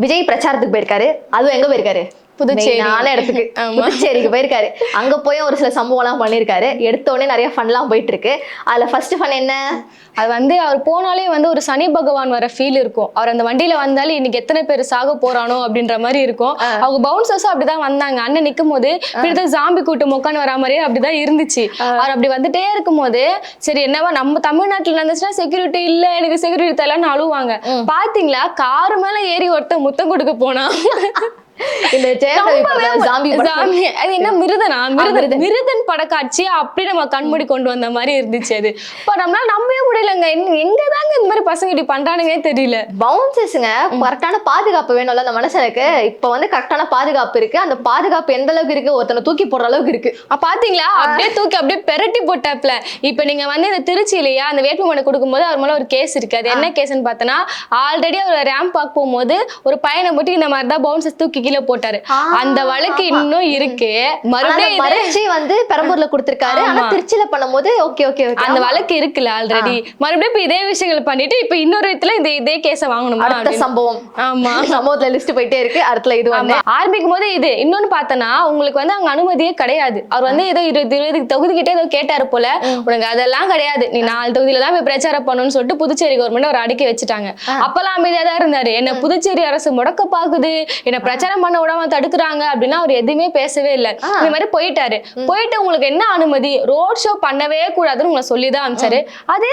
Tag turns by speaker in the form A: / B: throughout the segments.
A: விஜய் பிரச்சாரத்துக்கு போயிருக்காரு. அதுவும் எங்க போயிருக்காரு? புதுச்சேரியான இடத்துக்கு, புதுச்சேரிக்கு போயிருக்காரு. அங்க போய் ஒரு சில சம்பவம் எல்லாம் பண்ணிருக்காரு. எடுத்த உடனே நிறைய ஃபன்லாம் போயிட்டு இருக்கு. அதுல ஃபர்ஸ்ட் ஃபன் என்ன?
B: அது அவர் போனாலே ஒரு சனி பகவான் வர ஃபீல் இருக்கும். அவர் அந்த வண்டியில வந்தாலே இன்னைக்கு எத்தனை பேர் சாக போறானோ அப்படின்ற மாதிரி இருக்கும். அவங்க பவுன்சர்ஸும் அப்படிதான் வந்தாங்க. அண்ணன் நிக்கும் போது இப்படிதான் ஜாம்பி கூட்டம் உட்காந்து வரா மாதிரியே அப்படிதான் இருந்துச்சு. அவர் அப்படி வந்துட்டே இருக்கும் போது சரி என்னவா நம்ம தமிழ்நாட்டுல நடந்துச்சுன்னா செக்யூரிட்டி இல்ல, எனக்கு செக்யூரிட்டி தரலன்னு அழுவாங்க. பாத்தீங்களா காரு மேல ஏறி ஒருத்த முத்தம் கொடுக்க போனா
A: இந்த
B: அது என்ன மிருதன் படக்காட்சி அப்படி நம்ம கண்மூடி கொண்டு வந்த மாதிரி இருந்துச்சு. அது இப்ப நம்மளால நம்பவே முடியலங்க. எங்கதாங்க இந்த மாதிரி பசங்க இப்படி பண்றானுங்கன்னே தெரியல.
A: பவுன்சர்ஸ்ங்க கரெக்டான பாதுகாப்பு வேணும்ல அந்த மனுஷனுக்கு. இப்ப கரெக்டான பாதுகாப்பு இருக்கு. அந்த பாதுகாப்பு எந்த அளவுக்கு இருக்கு? ஒருத்தனை தூக்கி போடுற அளவுக்கு இருக்கு.
B: பாத்தீங்களா அப்படியே தூக்கி அப்படியே பெரட்டி போட்டாப்ல. இப்ப நீங்க இந்த திருச்சியிலயா அந்த வேட்புமனு கொடுக்கும் போது அவர் மேல ஒரு கேஸ் இருக்கு. அது என்ன கேஸ்ன்னு பார்த்தனா, ஆல்ரெடி அவர் ரேம்ப் பார்க் போகும்போது ஒரு பையனை மட்டும் இந்த மாதிரிதான் பவுன்சர்ஸ் தூக்கி கீழே போட்டாரு. அந்த வழக்கு இன்னும் இருக்கு.
A: மறுபடியும் பெரம்பூர்ல கொடுத்திருக்காரு. ஆனா திருச்சியில பண்ணும்போது ஓகே ஓகே
B: அந்த வழக்கு இருக்குல்ல ஆல்ரெடி. மறுபடியும் இதே விஷயங்கள் பண்ணிட்டு இப்ப இன்னொரு இடத்துல இந்த கேஸ வாங்கணுமா?
A: அடுத்த சம்பவம்.
B: ஆமா,
A: சம்பவத்துல லிஸ்ட் போயிட்டே இருக்கு. அடுத்துல இது
B: ஆரம்பிக்கும் போது இது இன்னொன்னு பார்த்தனா உங்களுக்கு அங்க அனுமதியே கிடையாது. அவர் ஏதோ 20 தொகுதிக்கிட்டே ஏதோ கேட்டாரு போல. உனக்கு அதெல்லாம் கிடையாது, நீ 4 தொகுதியில தான் போய் பிரச்சாரம் பண்ணணும்னு சொல்லிட்டு புதுச்சேரி கவர்மெண்ட் அவர் அடக்கி வச்சுட்டாங்க. அப்பெல்லாம் அமைதியா தான் இருந்தாரு. என்ன புதுச்சேரி அரசு முடக்க பாக்குது, என்ன பிரச்சாரம் பண்ண விடாம தடுக்கிறாங்க அப்படின்னா அவர் எதுவுமே பேசவே இல்லை. இந்த மாதிரி போயிட்டு உங்களுக்கு என்ன அனுமதி, ரோட் ஷோ பண்ணவே கூடாதுன்னு உங்களை சொல்லிதான் அனுப்பிச்சாரு. அதே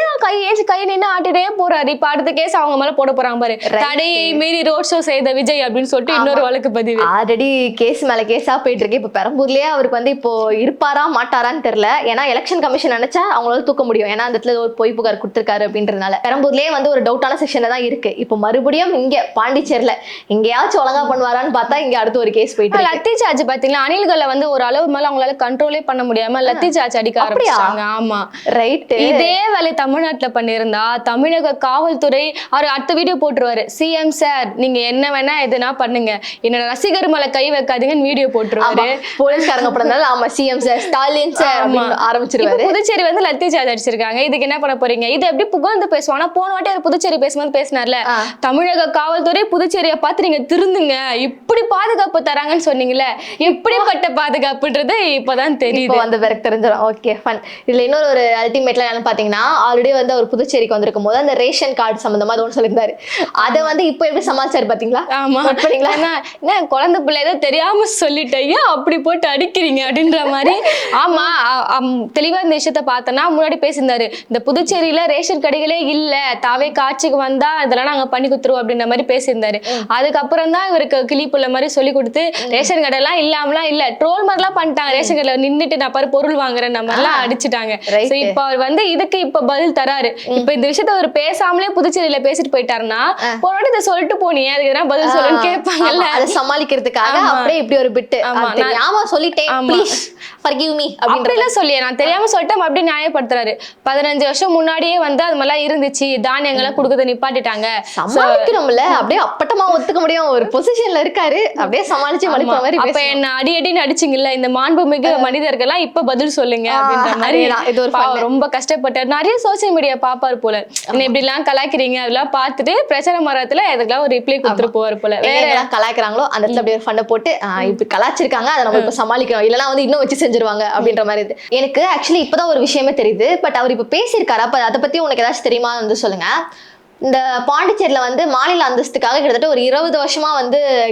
B: கை நின்று ஆட்டிட்டே போறாரு. இப்ப அடுத்த கேஸ் அவங்க மேல போட போறாங்க பாரு, தடையை மீறி ரோட் ஷோ செய்த விஜய் அப்படின்னு சொல்லிட்டு இன்னொரு வழக்கு பதிவு.
A: ஆல்ரெடி கேஸ் மேல கேஸா போயிட்டு இருக்கு. இப்ப பெரம்பூர்லயே அவருக்கு இப்போ இருப்பாரா மாட்டாரான்னு தெரியல. ஏன்னா எலெக்ஷன் கமிஷன் நினைச்சா அவங்களால தூக்க முடியும். ஏன்னா அந்த இடத்துல ஒரு பொய் புகார் கொடுத்திருக்காரு அப்படின்றதுனால பெரம்பூர்லயே ஒரு டவுட்டான செக்ஷன்ல தான் இருக்கு. இப்போ மறுபடியும் இங்க பாண்டிச்சேரியில எங்கேயாச்சும் ஒழுங்கா பண்ணுவாரான்னு பார்த்தா இங்க அடுத்து ஒரு கேஸ் போயிட்டு
B: லத்தி சார்ஜ் பாத்தீங்களா, அணில்களை ஒரு அளவு மேல அவங்களால கண்ட்ரோலே பண்ண முடியாம லத்தி சார்ஜ் அடிக்க ஆரம்பிச்சாங்க. ஆமா ரைட். இதே வேலை தமிழ்நாட்டுல பண்ணிருந்தா தமிழக காவல்துறை அவர் அடுத்த வீடியோ போட்டுருவாரு. சிஎம் சார் நீங்க என்ன வேணா எதுனா பண்ணுங்க, என்னோட ரசிகர் மேல கை வைக்காதீங்கன்னு வீடியோ போட்டுருவாரு.
A: போலீஸ்காரங்க பண்ணதால ஆமா சிஎம் சார் ஸ்டாலின் சார் ஆரம்பிச்சிருவாரு.
B: புதுச்சேரி லத்தி சார்ஜ் அடிச்சிருக்காங்க. இதுக்கு என்ன பண்ண போறீங்க? இது எப்படி புகழ்ந்து பேசுவாங்க. போன வாட்டி அவர் புதுச்சேரி பேசும்போது பேசினார்ல, தமிழக காவல்துறை புதுச்சேரியை பார்த்து நீங்க திருந்துங்க, இப்படி பாதுகாப்பு தராங்கன்னு சொன்னீங்கல்ல, எப்படிப்பட்ட பாதுகாப்புன்றது இப்பதான் தெரியுது.
A: அந்த பேருக்கு தெரிஞ்சிடும். Okay fun. இதுல இன்னொரு ஒரு அல்டிமேட்ல என்னன்னு பாத்தீங்கன்னா, ஆல்ரெடி அவர் புதுச்சேரிக்கு வந்திருக்கும் போது அந்த ரேஷன் கார்டு சம்பந்தமா ஒன்று சொல்லியிருந்தாரு. அதை இப்ப எப்படி சமாளிச்சாரு பாத்தீங்களா?
B: ஆமா பாத்தீங்களா, என்ன குழந்தை பிள்ளை ஏதோ தெரியாம சொல்லிட்டேன் அப்படி போட்டு அடிக்கிறீங்க அப்படின்ற மாதிரி. ஆமா தெளிவா இந்த விஷயத்த பார்த்தோன்னா முன்னாடி பேசியிருந்தாரு. இந்த புதுச்சேரியில ரேஷன் கடைகளே இல்ல, தாவே காட்சிக்கு வந்தா இதெல்லாம் நாங்க பண்ணி கொடுத்துருவோம் அப்படின்ற மாதிரி பேசியிருந்தாரு. அதுக்கப்புறம் தான் இவருக்கு கிளிப்புள்ள மாதிரி சொல்லி கொடுத்து ரேஷன் கடை எல்லாம் இல்லாமலாம் இல்ல, ட்ரோல் மாதிரிலாம் பண்ணிட்டாங்க. ரேஷன் கடையில நின்றுட்டு நான் பாரு பொருள் வாங்குறேன் நம்ம எல்லாம் அடிச்சுட்டாங்க. இப்ப அவர் இதுக்கு இப்ப பதில் தராரு. இப்ப இந்த விஷயத்த அவர் பேசாமலே புதுச்சேரியில பேசிட்டு போயிட்டாருன்னா போராட்டி இதை சொல்லிட்டு போனீங்க அதுக்கு எதனா பதில் சொல்லுன்னு கேட்பாங்கல்ல.
A: அதை சமாளிக்கிறதுக்காக அப்படியே இப்படி ஒரு பிட்டு தெரியாம சொல்லிட்டேன் ப்ளீஸ் forgive me
B: அப்படிலாம் சொல்லி நான் தெரியாம சொல்லிட்டேன் அப்படி நியாயப்படுத்துறாரு. 15 வருஷம் முன்னாடியே அது மாதிரிலாம் இருந்துச்சு, தானியங்கள்லாம் கொடுக்கறத நிப்பாட்டிட்டாங்க.
A: சமாளிக்கிறோம்ல, அப்படியே அப்பட்டமா ஒத்துக்க முடியும். ஒரு பொசிஷன்ல இருக்காரு, அப்படியே சமாளிச்சு மலிப்ப மாதிரி.
B: அப்ப என்ன அடின்னு அடிச்சிங்கல்ல இந்த மாண்புமிகு மனிதர்கள்லாம் இப்ப பதில் சொல்லுங்க அப்படின்ற மாதிரி. இது ஒரு ரொம்ப கஷ்டப்பட்டாரு. நிறைய சோசியல் மீடியா பாப்பாரு போல, என்ன இப்படி எல்லாம் கலாய்க்கிறீங்க அதெல்லாம் பார்த்துட்டு பிரச்சனை மரத்துல எதுக்கெல்லாம் ஒரு ரிப்ளை கொடுத்துட்டு போவாரு போல.
A: வேற எல்லாம் கலாய்க்கிறாங்களோ அந்த இடத்துல அப்படியே ஃபண்டை போட்டு இப்படி கலாச்சிருக்காங்க, அதை நம்ம இப்ப சமாளிக்கணும், இல்லைன்னா இன்னும் வச்சு செஞ்சிருவாங்க அப்படின்ற மாதிரி. எனக்கு ஆக்சுவலி இப்பதான் ஒரு விஷயமே தெரியுது. பட் அவர் இப்ப பேசியிருக்காரு, அப்ப அதை பத்தி உனக்கு ஏதாச்சும் தெரியுமா சொல்லுங்க. இந்த பாண்டிச்சேரியில மாநில அந்தஸ்துக்காக கிட்டத்தட்ட ஒரு 20 வருஷமா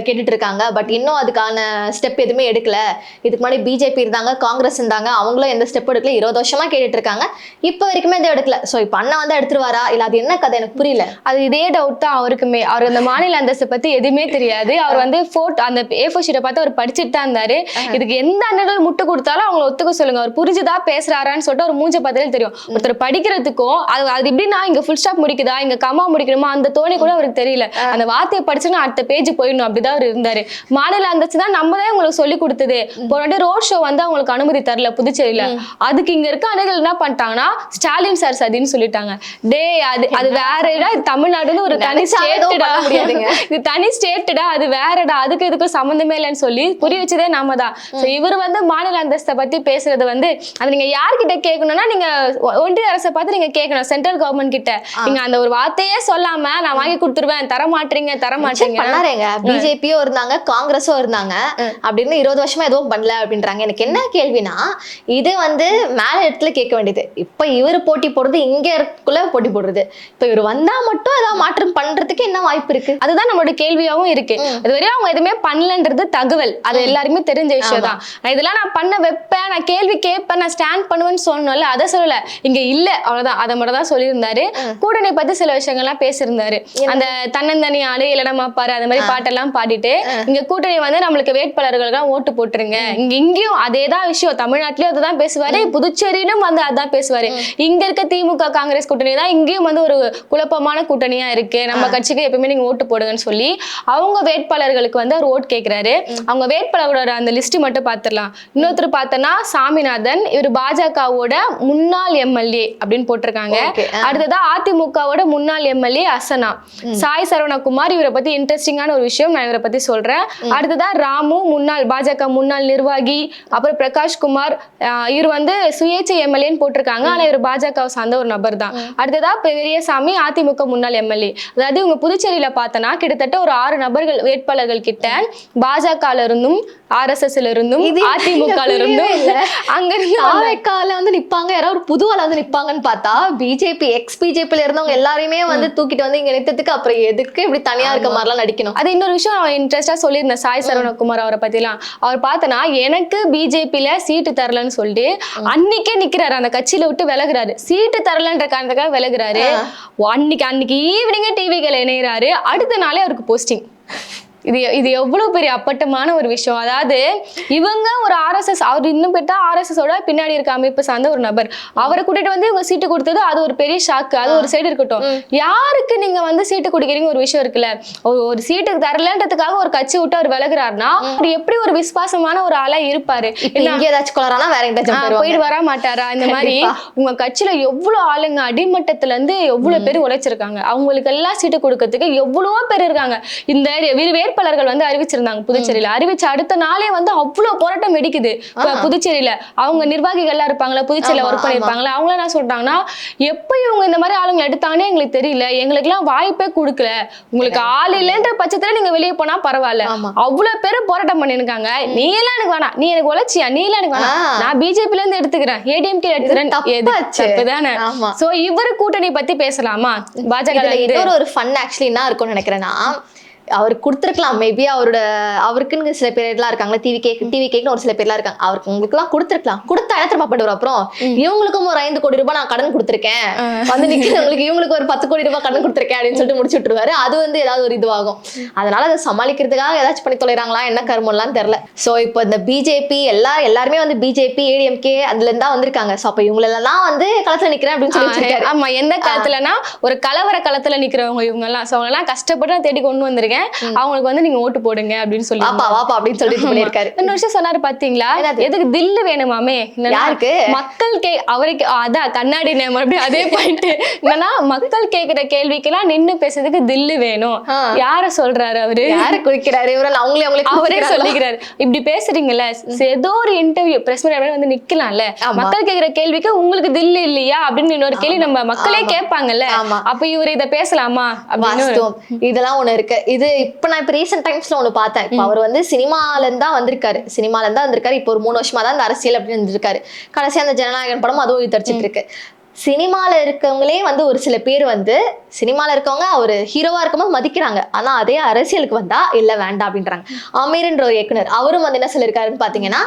A: கேட்டுட்டு இருக்காங்க. பட் இன்னும் அதுக்கான ஸ்டெப் எதுவுமே எடுக்கல. இதுக்கு முன்னாடி பிஜேபி இருந்தாங்க, காங்கிரஸ் இருந்தாங்க, அவங்களும் எந்த ஸ்டெப் எடுக்கல. 20 வருஷமா கேட்டுட்டு இருக்காங்க, இப்போ வரைக்குமே எதுவும் எடுக்கல. ஸோ இப்போ அண்ணா எடுத்துருவாரா இல்ல அது என்ன கதை எனக்கு புரியல.
B: அது இதே டவுட் தான் அவருக்குமே. அவர் அந்த மாநில அந்தஸ்தை பத்தி எதுவுமே தெரியாது. அவர் போட்டோ அந்த A4 ஷீட்டை பார்த்து அவர் படிச்சுட்டு தான் இருந்தாரு. இதுக்கு எந்த அண்ணர்கள் முட்டு கொடுத்தாலும் அவங்களை ஒத்துக்க சொல்லுங்க, அவர் புரிஞ்சுதா பேசுறாரான்னு சொல்லிட்டு அவர் மூஞ்ச பார்த்தாலே தெரியும். ஒருத்தர் படிக்கிறதுக்கும் அது எப்படின்னா இங்க ஃபுல் ஸ்டாப் முடிக்குதா இங்க கமா முடிக்கணுமா அந்த தோணி கூட அவருக்கு தெரியல. அந்த வார்த்தையை படிச்சுன்னா அடுத்த பேஜ் போயிடணும் அப்படிதான் அவர் இருந்தாரு. மாநில அந்தஸ்து தான் நம்ம தான் உங்களுக்கு சொல்லி கொடுத்தது. போன ரோட் ஷோ அவங்களுக்கு அனுமதி தரல புதுச்சேரியில. அதுக்கு இங்க இருக்க அணிகள் என்ன பண்ணிட்டாங்கன்னா ஸ்டாலின் சார் சதின்னு சொல்லிட்டாங்க. டே அது வேறடா, இது தமிழ்நாடுன்னு ஒரு தனி ஸ்டேட்டடா, இது தனி ஸ்டேட்டடா, அது வேறடா, அதுக்கு இதுக்கும் சம்மந்தமே இல்லைன்னு சொல்லி புரிய வச்சதே நாம தான். இவர் மாநில அந்தஸ்தை பத்தி பேசுறது அது நீங்க யார்கிட்ட கேட்கணும்னா நீங்க ஒன்றிய அரசை பார்த்து நீங்க கேட்கணும், சென்ட்ரல் கவர்மெண்ட் கிட்ட. நீங்க அந்த ஒரு வார்த்தையை உண்மையே சொல்லாம நான் வாங்கி கொடுத்துருவேன், தர மாட்டீங்க
A: பண்ணாருங்க. பிஜேபியும் இருந்தாங்க, காங்கிரஸும் இருந்தாங்க. அப்படின்னு 20 வருஷமா எதுவும் பண்ணல அப்படின்றாங்க. எனக்கு என்ன கேள்வினா, இது வந்து மேல இடத்துல கேட்க வேண்டியது. இப்ப இவர் போட்டி போடுறது, இங்க இருக்குள்ள போட்டி போடுறது. இப்ப இவர் வந்தா மட்டும் ஏதாவது மாற்றம் பண்றதுக்கு என்ன வாய்ப்பு இருக்கு?
B: அதுதான் நம்மளோட கேள்வியாவும் இருக்கு. இதுவரையும் அவங்க எதுவுமே பண்ணலன்றது தகவல், அது எல்லாருமே தெரிஞ்ச விஷயம் தான். இதெல்லாம் நான் பண்ண வைப்பேன், நான் கேள்வி கேட்பேன், நான் ஸ்டாண்ட் பண்ணுவேன்னு சொன்னோம்ல, அதை சொல்லல. இங்க இல்ல, அவ்வளவுதான். அதை மட்டும் தான் சொல்லியிருந்தாரு. கூட்டணி பத்தி சில விஷயங்கள்லாம் பேசியிருந்தாரு. அந்த தன்னந்தனி ஆளு இல்லடமா பாரு அந்த மாதிரி பாட்டெல்லாம் பாடிட்டு, இங்க கூட்டணி வந்து நம்மளுக்கு வேட்பாளர்கள் ஓட்டு போட்டுருங்க. இங்கேயும் அதேதான் விஷயம், தமிழ்நாட்டிலயும் அதுதான் பேசுவாரு, புதுச்சேரியிலும் வந்து அதான் பேசுவாரு. இங்க இருக்க திமுக காங்கிரஸ் கூட்டணி தான் இங்கேயும் வந்து ஒரு குழப்பமான கூட்டணியா இருக்கு, நம்ம கட்சிக்கு எப்பவுமே நீங்க ஓட்டு போடுங்கன்னு சொல்லி அவங்க வேட்பாளர்களுக்கு வந்து அவர் ஓட்டு கேட்கிறாரு. அவங்க வேட்பாளர்களோட அந்த லிஸ்ட் மட்டும் பாத்துடலாம். இன்னொருத்தர் பார்த்தனா சாமிநாதன், இவர் பாஜகவோட முன்னாள் எம்எல்ஏ அப்படின்னு போட்டிருக்காங்க. அடுத்ததா அதிமுகவோட முன்னாள் எம்எல்ஏ அசனா. சாய் சரவணகுமார், இவரை பத்தி இன்ட்ரெஸ்டிங்கான ஒரு விஷயம் நான் இவரை பத்தி சொல்றேன். அடுத்ததா ராமு, முன்னாள் பாஜக முன்னாள் நிர்வாகி. அப்புறம் பிரகாஷ் குமார், இவர் வந்து சுயேட்சை எம்எல்ஏன்னு போட்டிருக்காங்க, ஆனா இவர் பாஜகவை சார்ந்த ஒரு நபர் தான். அடுத்ததா பெரியசாமி, அதிமுக முன்னாள் எம்எல்ஏ. அதாவது இவங்க புதுச்சேரியில பார்த்தனா கிட்டத்தட்ட ஒரு 6 நபர்கள் வேட்பாளர்கள் கிட்ட பாஜகல இருந்தும் ஆர்எஸ்எஸ்ல இருந்தும் அதிமுகல இருந்தும் அங்க இருந்து
A: வந்து நிப்பாங்க, யாராவது ஒரு புது ஆளா வந்து நிப்பாங்கன்னு பார்த்தா பிஜேபி பிஜேபில இருந்தவங்க எல்லாரையுமே வந்து தூக்கிட்டு வந்து இங்க நிறுத்தத்துக்கு அப்புறம் எதுக்கு இப்படி தனியா இருக்க மாதிரிலாம் நடிக்கணும்?
B: அது இன்னொரு விஷயம் நான் இன்ட்ரெஸ்டா சொல்லியிருந்தேன் சாய் சரவணகுமார் அவரை பத்திலாம். அவர் பார்த்தனா எனக்கு பிஜேபில சீட்டு தரலன்னு சொல்லிட்டு அன்னைக்கே நிக்கிறாரு, அந்த கட்சியில விட்டு விலகுறாரு. சீட்டு தரலன்ற காரணத்துக்காக விலகுறாரு. அன்னைக்கு ஈவினிங்கே டிவிகள் இணைகிறாரு. அடுத்த நாளே அவருக்கு போஸ்டிங். இது எவ்வளவு பெரிய அப்பட்டமான ஒரு விஷயம். அதாவது இவங்க ஒரு ஆர்எஸ்எஸ், அவர் இன்னும் போயிட்டா ஆர்எஸ்எஸோட பின்னாடி இருக்க அமைப்பு சார்ந்த ஒரு நபர், அவரை கூட்டிட்டு வந்து இவங்க சீட்டு கொடுத்தது அது ஒரு பெரிய ஷாக்கு. அது ஒரு சைடு இருக்கட்டும், யாருக்கு நீங்க வந்து சீட்டு கொடுக்குறீங்க ஒரு விஷயம் இருக்குல்ல. ஒரு சீட்டுக்கு தரலன்றதுக்காக ஒரு கட்சி விட்டு அவர் விலகுறாருன்னா அவர் எப்படி ஒரு விசுவாசமான ஒரு ஆளா இருப்பாரு? போயிட்டு வர மாட்டாரா? இந்த மாதிரி உங்க கட்சியில எவ்வளவு ஆளுங்க அடிமட்டத்துல இருந்து எவ்வளவு பேர் உழைச்சிருக்காங்க, அவங்களுக்கு எல்லாம் சீட்டு கொடுக்கறதுக்கு எவ்வளவோ பேர் இருக்காங்க. இந்த வேட்பாளர்கள் வந்து அறிவிச்சிருந்தாங்க புதுச்சேரியில. அறிவிச்ச அடுத்த நாளே வந்து அவ்வளவு போராட்டம் வெடிக்குது புதுச்சேரியில. அவங்க நிர்வாகிகள் எல்லாம் இருப்பாங்களா, புதுச்சேரியில ஒர்க் பண்ணிருப்பாங்களா, அவங்க என்ன சொல்றாங்கன்னா, எப்ப இவங்க இந்த மாதிரி ஆளுங்க எடுத்தாங்கன்னே எங்களுக்கு தெரியல, எங்களுக்கு எல்லாம் வாய்ப்பே கொடுக்கல, உங்களுக்கு ஆள் இல்லைன்ற பட்சத்துல நீங்க வெளியே போனா பரவாயில்ல, அவ்வளவு பேரும் போராட்டம் பண்ணிருக்காங்க, நீ எல்லாம் எனக்கு வேணாம், நீ எனக்கு உழைச்சியா, நீ எல்லாம் எனக்கு வேணாம், நான் பிஜேபில இருந்து எடுத்துக்கிறேன், ஏடிஎம்கே எடுத்துக்கிறேன். தப்புதானே? சோ இவரு கூட்டணி பத்தி பேசலாமா? பாஜக
A: ஒரு ஃபன் ஆக்சுவலி என்ன இருக்கும்னு நினைக்கிறேன்னா, அவர் கொடுத்துருக்கலாம், மேபி அவருக்குன்னு சில பேர் எல்லாம் இருக்காங்களா, டிவி கேக்குன்னு ஒரு சில பேர்லாம் இருக்காங்க, அவருக்கு உங்களுக்கு எல்லாம் கொடுத்துருக்கலாம். கொடுத்தா இடத்துல பண்ணுவார். அப்புறம் இவங்களுக்கும் ஒரு 5 கோடி ரூபாய் நான் கடன் கொடுத்துருக்கேன், வந்து நிக்கிறவங்களுக்கு இவங்களுக்கு ஒரு 10 கோடி ரூபாய் கடன் கொடுத்துருக்கேன் அப்படின்னு சொல்லிட்டு முடிச்சு விட்டுருவாரு. அது வந்து ஏதாவது ஒரு இதுவாகும். அதனால அதை சமாளிக்கிறதுக்காக ஏதாச்சும் பண்ணி தொலைறாங்களா, என்ன கருமெல்லாம் தெரியல. சோ இப்போ இந்த பிஜேபி எல்லாருமே வந்து பிஜேபி ஏடிஎம்கே அதுல இருந்தா வந்திருக்காங்க. சோ அப்ப இவங்களெல்லாம் வந்து களத்துல நிக்கிறேன் அப்படின்னு சொல்லி வச்சிருக்காரு.
B: ஆமா, எந்த களத்துலன்னா ஒரு கலவர களத்துல நிக்கிறவங்க இவங்க எல்லாம். சோ அவங்க எல்லாம் கஷ்டப்பட்டு நான் தேடி கொண்டு வந்திருக்கேன், அவங்களுக்கு வந்து நீங்க ஓட்டு போடுங்க அப்படின்னு சொல்லி
A: வாப்பா அப்படின்னு சொல்லிட்டு பண்ணிருக்காரு.
B: இன்னொரு விஷயம் சொன்னாரு பாத்தீங்களா, எதுக்கு தில்லு வேணுமாமே,
A: யாருக்கு?
B: மக்கள் அவருக்கு அதான் கண்ணாடி மறுபடியும் அதே பாயிண்ட் என்னன்னா, மக்கள் கேக்குற கேள்விக்கெல்லாம் நின்னு பேசுறதுக்கு தில்லு வேணும். யார சொல்றாரு அவரு?
A: யார குறிக்கிறாரு?
B: அவரே சொல்லிக்கிறாரு. இப்படி பேசுறீங்கல்ல, ஏதோ ஒரு இன்டர்வியூ பிரஸ் மீட் வந்து நிக்கலாம்ல, மக்கள் கேக்குற கேள்விக்கு உங்களுக்கு தில்லு இல்லையா அப்படின்னு இன்னொரு கேள்வி நம்ம மக்களே கேட்பாங்கல்ல, அப்ப இவரு இதை பேசலாமா அப்படின்னு.
A: இதெல்லாம் ஒண்ணு இருக்கு. இது இப்ப நான் இப்ப ரீசெண்ட் டைம்ஸ்ல ஒண்ணு பார்த்தேன். இப்ப அவர் வந்து சினிமால இருந்தா வந்திருக்காரு, இப்ப ஒரு 3 வருஷமா தான் இந்த அரசியல் அப்படின்னு இருந்திருக்காரு. கடைசியா அந்த ஜனநாயகன் படம் அதுவும் வித்தரிச்சிட்டு இருக்கு. சினிமால இருக்கவங்களே வந்து ஒரு சில பேர் வந்து சினிமால இருக்கவங்க அவர் ஹீரோவா இருக்கும்போது மதிக்கிறாங்க, ஆனா அதே அரசியலுக்கு வந்தா இல்ல வேண்டாம் அப்படின்றாங்க. அமீர்ன்ற ஒரு இயக்குனர் அவரும் வந்து என்ன சொல்லிருக்காருன்னு பாத்தீங்கன்னா,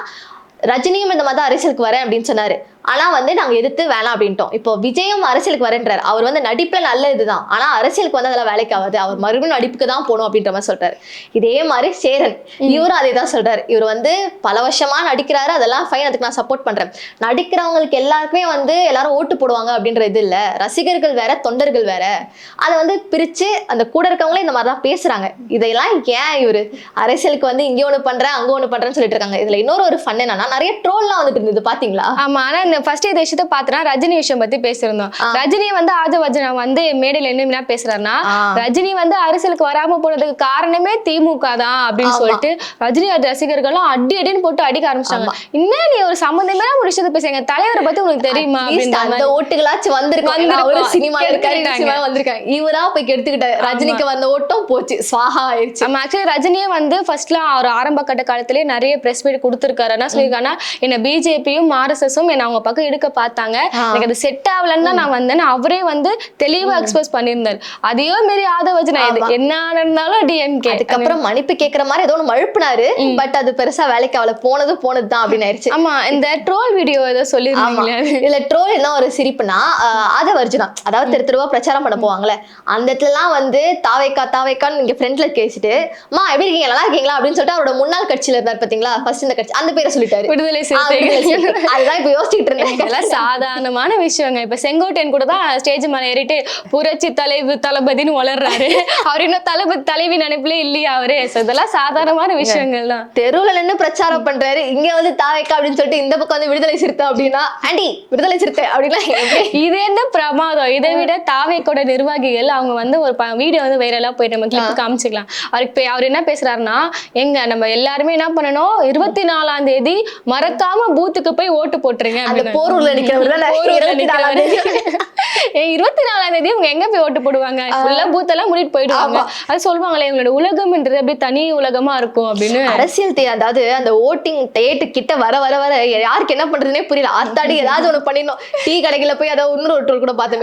A: ரஜினியும் இந்த மாதிரி அரசியலுக்கு வரேன் அப்படின்னு சொன்னாரு, ஆனா வந்து நாங்க எதிர்த்து வேணாம் அப்படின்ட்டோம். இப்போ விஜயும் அரசியலுக்கு வரேன்றாரு. அவர் வந்து நடிப்புல நல்ல இதுதான், ஆனா அரசியலுக்கு வந்து அதெல்லாம் வேலைக்கு ஆகாது, அவர் மறுபடியும் நடிப்புக்கு தான் போகணும் அப்படின்ற மாதிரி சொல்றாரு. இதே மாதிரி சேரன் இவரும் அதே தான் சொல்றாரு. இவர் வந்து பல வருஷமா நடிக்கிறாரு, அதெல்லாம் ஃபைன், அதுக்கு நான் சப்போர்ட் பண்றேன். நடிக்கிறவங்களுக்கு எல்லாருக்குமே வந்து எல்லாரும் ஓட்டு போடுவாங்க அப்படின்ற இது இல்ல, ரசிகர்கள் வேற தொண்டர்கள் வேற, அதை வந்து பிரிச்சு அந்த கூட இருக்கவங்களே இந்த மாதிரிதான் பேசுறாங்க. இதெல்லாம் ஏன் இவரு அரசியலுக்கு வந்து இங்க ஒண்ணு பண்றேன் அங்க ஒண்ணு பண்றேன்னு சொல்லிட்டு இருக்காங்க. இதுல இன்னொரு ஃபன் என்னன்னா, நிறைய ட்ரோல்லாம் வந்துட்டு இருந்தது பாத்தீங்களா?
B: ஆமா, ஆனா இந்த ஃபர்ஸ்ட் இந்த விஷயத்த பார்த்தனா ரஜினி விஷயம் பத்தி பேசியிருந்தோம். ரஜினி வந்து ஆதவர்ஜனா வந்து மேடையில என்ன பேசுறாருன்னா, ரஜினி வந்து அரசியலுக்கு வராம போனதுக்கு காரணமே திமுக தான் அப்படின்னு சொல்லிட்டு ரஜினி ரசிகர்கள்லாம் அடின்னு போட்டு அடிக்க ஆரம்பிச்சாங்க. இன்னும் நீ ஒரு சம்பந்தமே ஒரு விஷயத்த பேசுங்க, தலைவரை பத்தி உனக்கு தெரியுமா அப்படின்னு.
A: அந்த ஓட்டுகளாச்சும் வந்திருக்காங்க, சினிமால வந்திருக்காங்க, இவரா போய் எடுத்துக்கிட்டாரு. ரஜினிக்கு வந்த ஓட்டம் போச்சு, ஸ்வாஹா ஆயிடுச்சு.
B: ஆக்சுவலி ரஜினியே வந்து ஃபர்ஸ்ட்ல அவர் ஆரம்ப கட்ட காலத்திலேயே நிறைய பிரஸ் மீட் கொடுத்திருக்காரு. என்ன சொல்லியிருக்காங்கன்னா, என்ன பிஜேபியும் ஆர்எஸ்எஸும் என்ன அவங்க பக்கம் எடுக்க பார்த்தாங்க, எனக்கு அது செட் ஆகலன்னு தான் நான் வந்தேன். அவரே வந்து தெளிவா எக்ஸ்பிரஸ் பண்ணியிருந்தாரு. அதையோ மீறி ஆதவர்ஜனா என்ன நடந்தாலும் டிஎம்கே.
A: அதுக்கப்புறம் மன்னிப்பு கேட்கிற மாதிரி ஏதோ ஒன்று மழுப்பினாரு. பட் அது பெருசா வேலைக்கு அவளை போனதுதான் அப்படின்னு ஆயிடுச்சு.
B: ஆமா, இந்த ட்ரோல் வீடியோ ஏதோ சொல்லிருந்தீங்களே,
A: இதுல ட்ரோல் என்ன ஒரு சிரிப்புனா, ஆதவர்ஜனா அதாவது தெருவா பிரச்சாரம் பண்ண போவாங்களே, அந்த இடத்துலலாம் வந்து தாவேக்கான்னு இங்க ஃப்ரெண்ட்ல கேசிட்டு, மா எப்படி இருக்கீங்க, நல்லா இருக்கீங்களா அப்படின்னு சொல்லிட்டு அவரோட முன்னாள் கட்சியில இருந்தார் பாத்தீங்களா, ஃபர்ஸ்ட் இந்த கட்சி, அந்த பேரை சொல்லிட்டாரு,
B: விடுதலை சிறுத்தைகள்.
A: அதுதான் இப்ப யோசிச்சுட்டு இருந்தேன்.
B: இதெல்லாம் சாதாரணமான விஷயங்க. இப்ப செங்கோட்டையன் கூட தான் ஸ்டேஜ் மேல ஏறிட்டு புரட்சி தளபதினு வளர்றாரு. அவர் இன்னும் தலைவி நினைப்புல இல்லையா அவரு. இதெல்லாம் சாதாரணமான விஷயங்கள் தான்.
A: தெருவுல நின்று பிரச்சாரம் பண்றாரு, இங்க வந்து தாவேக்கா அப்படின்னு சொல்லிட்டு இந்த பக்கம் வந்து விடுதலை சிறுத்தை அப்படின்னா, ஆண்டி விடுதலை சிறுத்தை அப்படின்னா
B: இது என்ன பிரமாதம். இதை விட தாவேக்கோட நிர்வாகிகள் அவங்க வந்து ஒரு வீடியோ வந்து வைரலா போயிட்டு நம்ம கிளிப் காமிச்சுக்கலாம். அவர் என்ன பேசுறாருன்னா, எங்க நம்ம எல்லாருமே என்ன பண்ணணும், 24ஆம் தேதி மறக்காம பூத்துக்கு போய் ஓட்டு போட்டுருங்க.
A: போரூர்ல நிக்கிறவர்
B: 24ஆம் தேதி இவங்க எங்க போய் ஓட்டு போடுவாங்க, ஃபுல்லா பூத் எல்லாம் மூடிட்டு போயிடுவாங்க. அது சொல்லுவாங்களே, இவங்களோட உலகம்ன்றது அப்படியே தனி உலகமா இருக்கும் அப்படின்னு.
A: அரசியல் அதாவது அந்த ஓட்டிங் டேட் கிட்ட வர வர வர யாருக்கு என்ன பண்றதுனே புரியல. அத்தாடி ஏதாவது ஒண்ணு பண்ணிடணும். டீ கடைகளை போய் அதை இன்னொரு கூட பார்த்தோம்,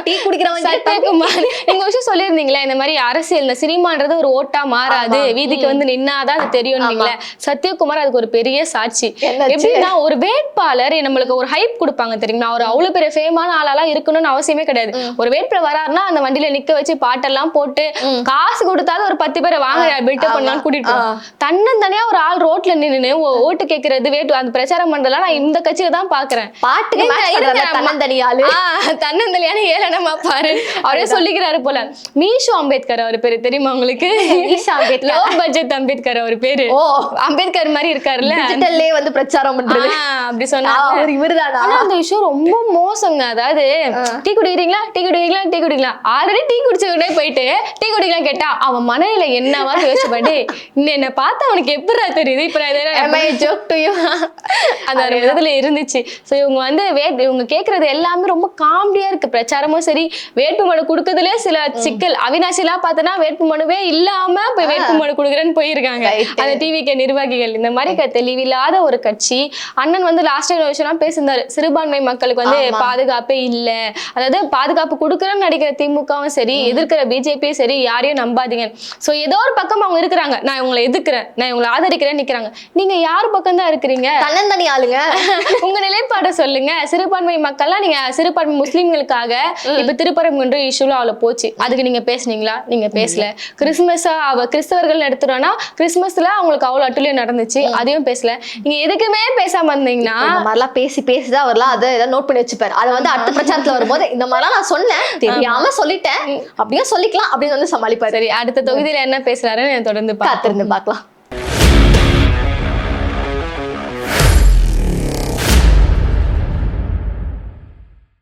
A: டீ குடிக்கிறவங்க.
B: சத்யகுமார் நீங்க விஷயம் சொல்லியிருந்தீங்களே, இந்த மாதிரி அரசியல் இந்த சினிமான்றது ஒரு ஓட்டா மாறாது, வீதிக்கு வந்து நின்னாதான் அது தெரியும். சத்யகுமார் அதுக்கு ஒரு பெரிய சாட்சி. எப்படின்னா, ஒரு வேட்பாளர் நம்மளுக்கு ஒரு ஹைப் கொடுப்பாங்க தெரியுமா, அவர் அவ்வளவு பெரிய ஃபேமான ஆளாலாம் இருக்கணும்னு அவசியமே கிடையாது. ஒரு வேட்பாளர் வராருன்னா அந்த வண்டியில நிக்க வச்சு பாட்டெல்லாம் போட்டு காசு கொடுத்தாலும் ஒரு 10 பேரை வாங்க பில்டப் பண்ணலாம் கூட்டிட்டு தன்னந்தனியா ஒரு ஆள் ரோட்ல நின்னு ஓட்டு கேட்கறது, அந்த பிரச்சாரம் பண்றதெல்லாம் நான் இந்த கட்சியில தான் பாக்குறேன்.
A: பாட்டுக்கு
B: தன்னந்தனியான ஏளனமா பாரு, அவரே சொல்லிக்கிறாரு போல. மீஷு அம்பேத்கர் அவர் பேரு தெரியுமா உங்களுக்கு? லோ பட்ஜெட் அம்பேத்கர் அவர் பேரு. அம்பேத்கர் மாதிரி இருக்காருல்ல,
A: வந்து பிரச்சாரம் பண்றது
B: அப்படி சொன்னா அந்த விஷயம் ரொம்ப மோசங்க. அதாவது டீ குடிக்கிறீங்களா ஆல்ரெடி டீ குடிச்சவனே போயிட்டு டீ குடிக்கலாம் கேட்டா அவன் மனநிலை என்னவா யோசிச்சு பாட்டு, என்ன பார்த்தா அவனுக்கு எப்படா தெரியுது, இப்ப அந்த இதுல இருந்துச்சு. சோ இவங்க வந்து இவங்க கேக்குறது எல்லாமே ரொம்ப காமெடியா இருக்கு. பிரச்சாரமும் சரி, வேட்புமனு கொடுக்கறதுல சில சிக்கல். அவினாசி எல்லாம் பார்த்தனா வேட்புமனுவே இல்லாம போய் வேட்புமனு கொடுக்குறேன்னு போயிருக்காங்க அந்த டிவிக்கு நிர்வாகிகள். இந்த மாதிரி தெளிவில்லாத ஒரு கட்சி. அண்ணன் வந்து லாஸ்ட் டைம் விஷயம் பேசியிருந்தாரு, சிறுபான்மை மக்களுக்கு வந்து பாதுகாப்பே இல்ல, அதாவது பாதுகாப்பு கொடுக்குறேன்னு நடிக்கிற திமுகவும் சரி, எதிர்க்கிற பிஜேபியும் சரி, யாரையும் நம்பாதீங்க. சோ ஏதோ ஒரு பக்கம் அவங்க இருக்கிறாங்க, நான் இவங்களை எதிர்க்கிறேன், நான் இவங்களை ஆதரிக்கிறேன்னு நிக்கிறாங்க. நீங்க யாரு பக்கம் தான் இருக்கிறீங்க?
A: தன்னந்தனி ஆளுங்க.
B: உங்க நிலைப்பாட சொல்லுங்க. சிறுபான்மை மக்கள்லாம் நீங்க சிறுபான்மை முஸ்லிம்களுக்காக இப்ப திருப்பரங்குன்ற இஷ்யூல அவளை போச்சு, அதுக்கு நீங்க பேசுனீங்களா? நீங்க பேசல. கிறிஸ்துமஸ் கிறிஸ்தவர்கள் எடுத்துட்டோம்னா கிறிஸ்துமஸ்ல அவங்களுக்கு அவ்வளவு அட்டுலியம் நடந்துச்சு, அதையும் பேசல. நீங்க எதுக்குமே பேசாம இருந்தீங்கன்னா
A: இந்த மாதிரிலாம் பேசிதான் வரலாம். அதை நோட் பண்ணி வச்சுப்பாரு. அதை வந்து அடுத்த பிரச்சாரத்துல வரும்போது இந்த மாதிரிலாம் நான் சொன்னேன், தெரியாம சொல்லிட்டேன், அப்படியே சொல்லிக்கலாம் அப்படின்னு வந்து சமாளிப்பாரு.
B: சரி, அடுத்த தொகுதியில என்ன பேசுறாருன்னு தொடர்ந்து
A: காத்திருந்து பார்க்கலாம்.